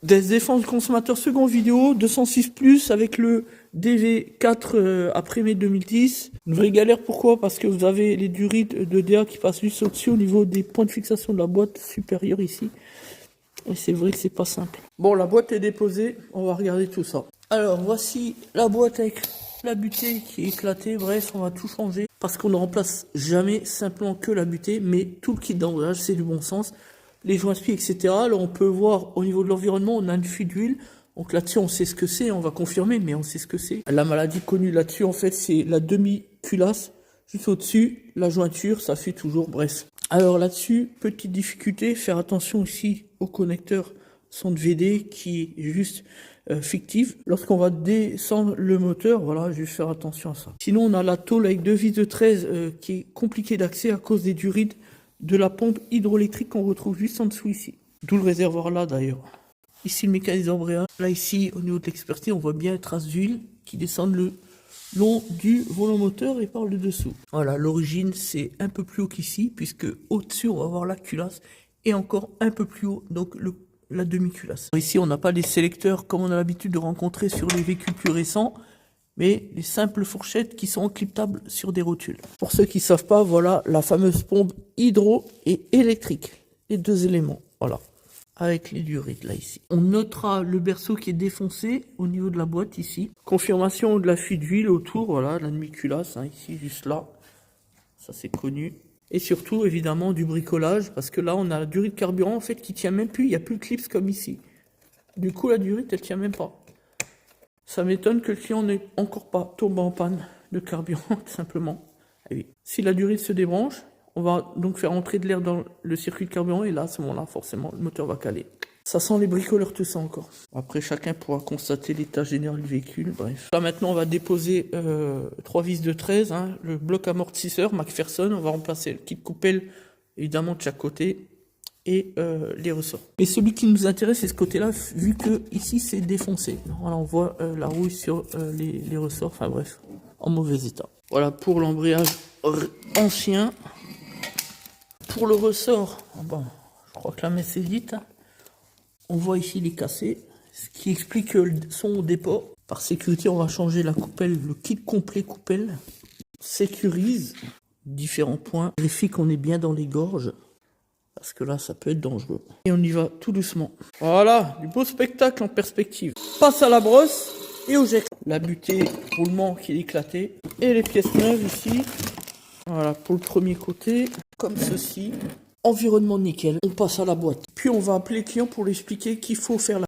Des défenses consommateurs second vidéo 206+ avec le DV4 après mai 2010. Une vraie galère, pourquoi? Parce que vous avez les durites de DA qui passent juste au-dessus au niveau des points de fixation de la boîte supérieure ici. Et c'est vrai que c'est pas simple. Bon, la boîte est déposée, on va regarder tout ça. Alors, voici la boîte avec la butée qui est éclatée. Bref, on va tout changer parce qu'on ne remplace jamais simplement que la butée, mais tout le kit d'embrayage, c'est du bon sens. Les joints spi, etc. Alors, on peut voir au niveau de l'environnement, on a une fuite d'huile. Donc là-dessus, on sait ce que c'est, on va confirmer, mais on sait ce que c'est. La maladie connue là-dessus, en fait, c'est la demi-culasse. Juste au-dessus, la jointure, ça fuit toujours, bref. Alors là-dessus, petite difficulté, faire attention ici au connecteur sonde VD qui est juste fictive. Lorsqu'on va descendre le moteur, voilà, juste faire attention à ça. Sinon, on a la tôle avec 2 vis de 13 qui est compliquée d'accès à cause des durites de la pompe hydroélectrique qu'on retrouve juste en dessous ici. D'où le réservoir là d'ailleurs. Ici le mécanisme d'embrayage. Là ici, au niveau de l'expertise, on voit bien les traces d'huile qui descendent le long du volant moteur et par le dessous. Voilà, l'origine c'est un peu plus haut qu'ici, puisque au-dessus on va avoir la culasse et encore un peu plus haut, donc la demi-culasse. Ici on n'a pas les sélecteurs comme on a l'habitude de rencontrer sur les véhicules plus récents, mais les simples fourchettes qui sont encryptables sur des rotules. Pour ceux qui ne savent pas, voilà la fameuse pompe hydro et électrique, les deux éléments, voilà. Avec les durites là ici. On notera le berceau qui est défoncé au niveau de la boîte ici. Confirmation de la fuite d'huile autour, voilà, la demi-culasse, hein, ici, juste là. Ça c'est connu. Et surtout évidemment du bricolage, parce que là on a la durite carburant en fait qui tient même plus, il n'y a plus de clips comme ici. Du coup la durite elle tient même pas. Ça m'étonne que le client n'ait encore pas tombé en panne de carburant, tout simplement. Et oui. Si la durite se débranche, on va donc faire entrer de l'air dans le circuit de carburant et là, à ce moment-là, forcément, le moteur va caler. Ça sent les bricoleurs, tout ça encore. Après, chacun pourra constater l'état général du véhicule, bref. Là, maintenant, on va déposer 3 vis de 13, hein, le bloc amortisseur McPherson. On va remplacer le kit coupelle, évidemment, de chaque côté, et les ressorts. Mais celui qui nous intéresse, c'est ce côté-là, vu que ici, c'est défoncé. Voilà, on voit la rouille sur les ressorts, enfin bref, en mauvais état. Voilà pour l'embrayage ancien. Pour le ressort, bon, je crois que la messe est dite. On voit ici les cassés, ce qui explique son dépôt. Par sécurité, on va changer la coupelle, le kit complet coupelle. Sécurise différents points. Vérifie qu'on est bien dans les gorges, parce que là, ça peut être dangereux. Et on y va tout doucement. Voilà, du beau spectacle en perspective. Passe à la brosse et au jet. La butée roulement qui est éclatée. Et les pièces neuves ici. Voilà, pour le premier côté, comme ceci. Environnement nickel. On passe à la boîte. Puis on va appeler le client pour lui expliquer qu'il faut faire la